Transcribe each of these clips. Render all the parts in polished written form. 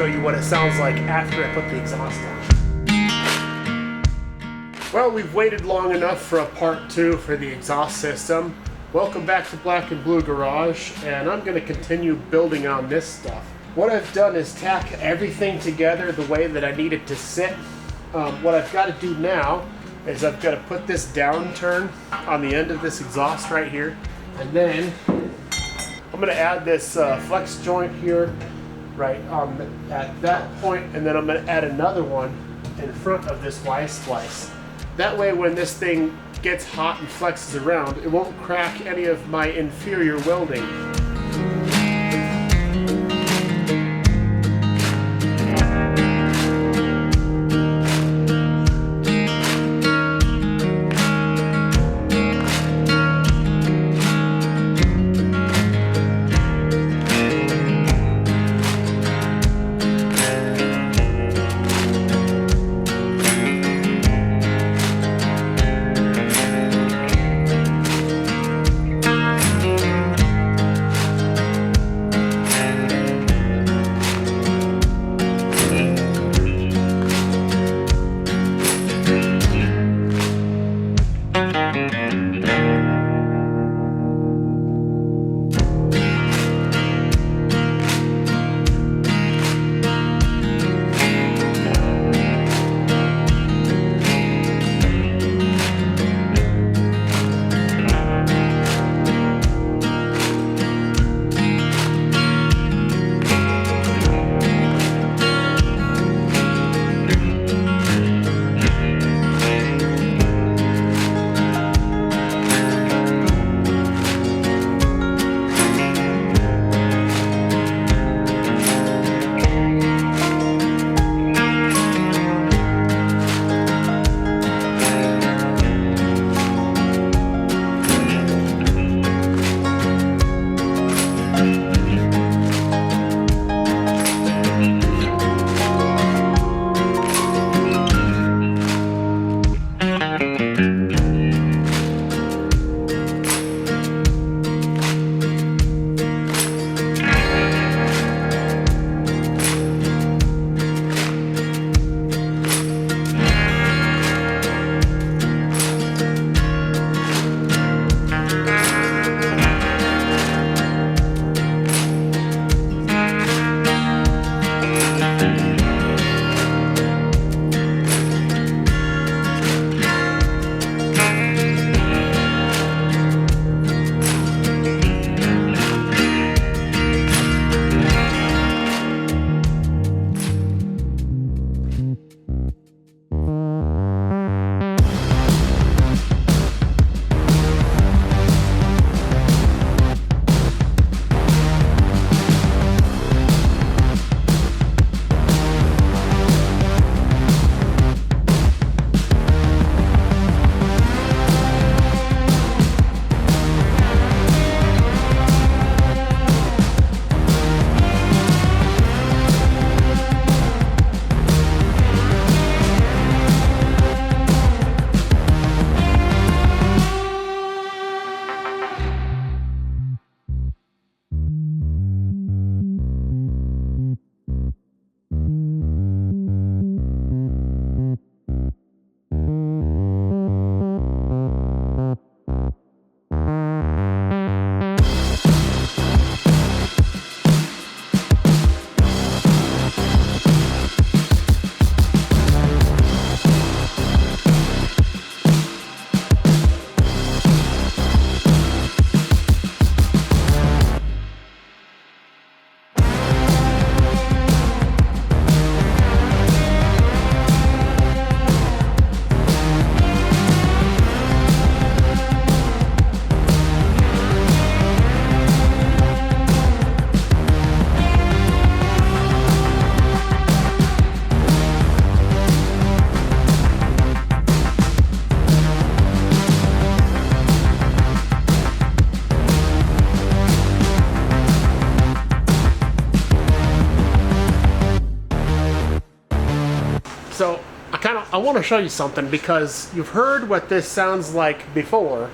show you what it sounds like after I put the exhaust on. Well, we've waited long enough for a part 2 for the exhaust system. Welcome back to Black and Blue Garage, and I'm going to continue building on this stuff. What I've done is tack everything together the way that I need it to sit. What I've got to do now is I've got to put this downturn on the end of this exhaust right here, and then I'm going to add this flex joint here right at that point, and then I'm going to add another one in front of this Y-splice. That way when this thing gets hot and flexes around, it won't crack any of my inferior welding. So I want to show you something, because you've heard what this sounds like before.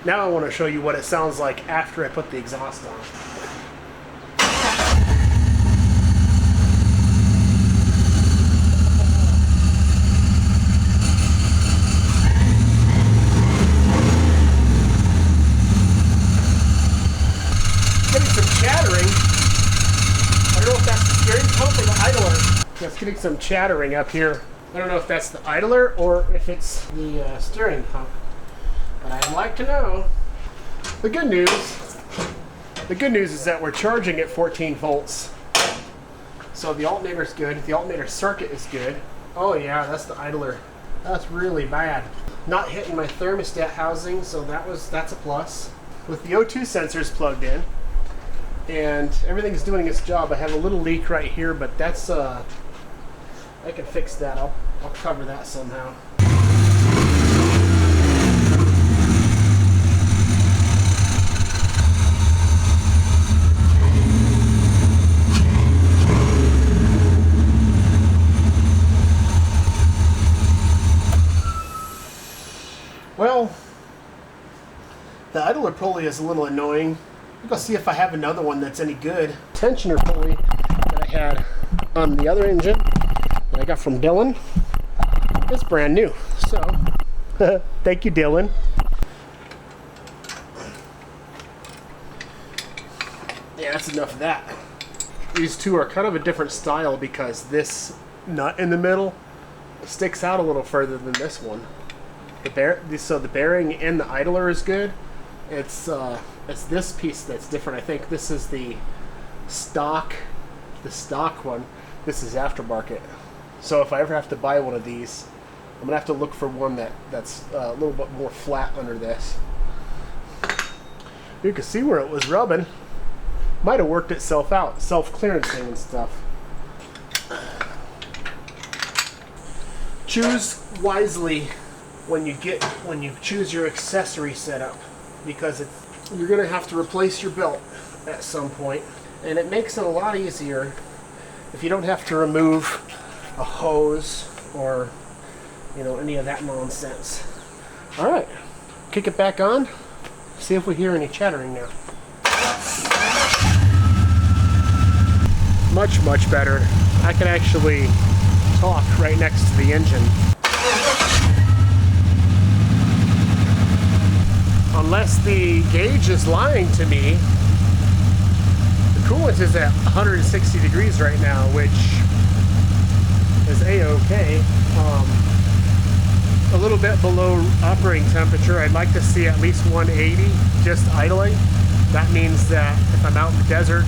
Now I want to show you what it sounds like after I put the exhaust on. Getting some chattering. I don't know if that's the steering pump or the idler. It's getting some chattering up here. I don't know if that's the idler or if it's the steering pump. But I'd like to know. The good news is that we're charging at 14 volts. So the alternator's good. The alternator circuit is good. Oh yeah, that's the idler. That's really bad. Not hitting my thermostat housing, so that's a plus. With the O2 sensors plugged in, and everything's doing its job. I have a little leak right here, but that's I can fix that. I'll cover that somehow. Well, the idler pulley is a little annoying. I'm gonna see if I have another one that's any good. Tensioner pulley that I had on the other engine that I got from Dylan is brand new. So, thank you, Dylan. Yeah, that's enough of that. These two are kind of a different style because this nut in the middle sticks out a little further than this one. So the bearing in the idler is good. It's this piece that's different. I think this is the stock one. This is aftermarket. So if I ever have to buy one of these, I'm gonna have to look for one that's a little bit more flat under this. You can see where it was rubbing. Might have worked itself out, self-clearancing and stuff. Choose wisely when you choose your accessory setup, because you're going to have to replace your belt at some point, and it makes it a lot easier if you don't have to remove a hose or any of that nonsense. All right, kick it back on, see if we hear any chattering now. Much better. I can actually talk right next to the engine. Unless the gauge is lying to me, the coolant is at 160 degrees right now, which is a-okay. A little bit below operating temperature. I'd like to see at least 180 just idling. That means that if I'm out in the desert,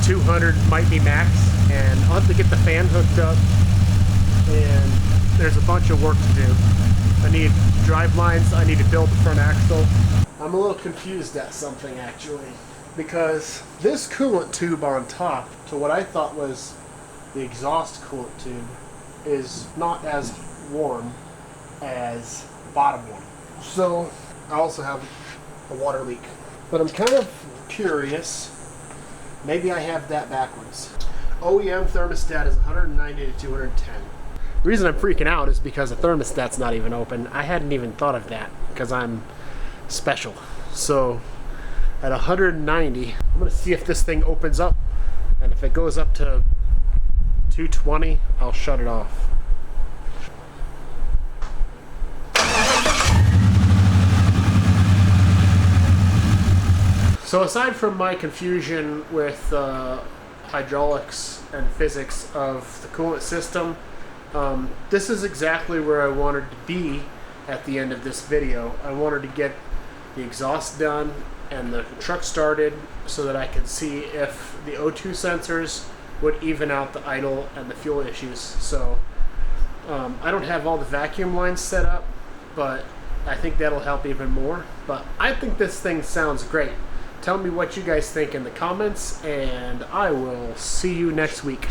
200 might be max, and I'll have to get the fan hooked up, and there's a bunch of work to do. I need drive lines, I need to build the front axle. I'm a little confused at something actually, because this coolant tube on top to what I thought was the exhaust coolant tube is not as warm as the bottom one. So I also have a water leak. But I'm kind of curious, maybe I have that backwards. OEM thermostat is 190 to 210. The reason I'm freaking out is because the thermostat's not even open. I hadn't even thought of that because I'm special. So at 190, I'm gonna see if this thing opens up, and if it goes up to 220, I'll shut it off. So aside from my confusion with hydraulics and physics of the coolant system, this is exactly where I wanted to be at the end of this video. I wanted to get the exhaust done and the truck started so that I could see if the O2 sensors would even out the idle and the fuel issues. So I don't have all the vacuum lines set up, but I think that'll help even more. But I think this thing sounds great. Tell me what you guys think in the comments, and I will see you next week.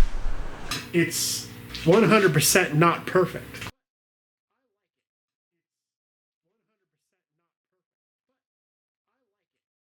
It's 100% not perfect.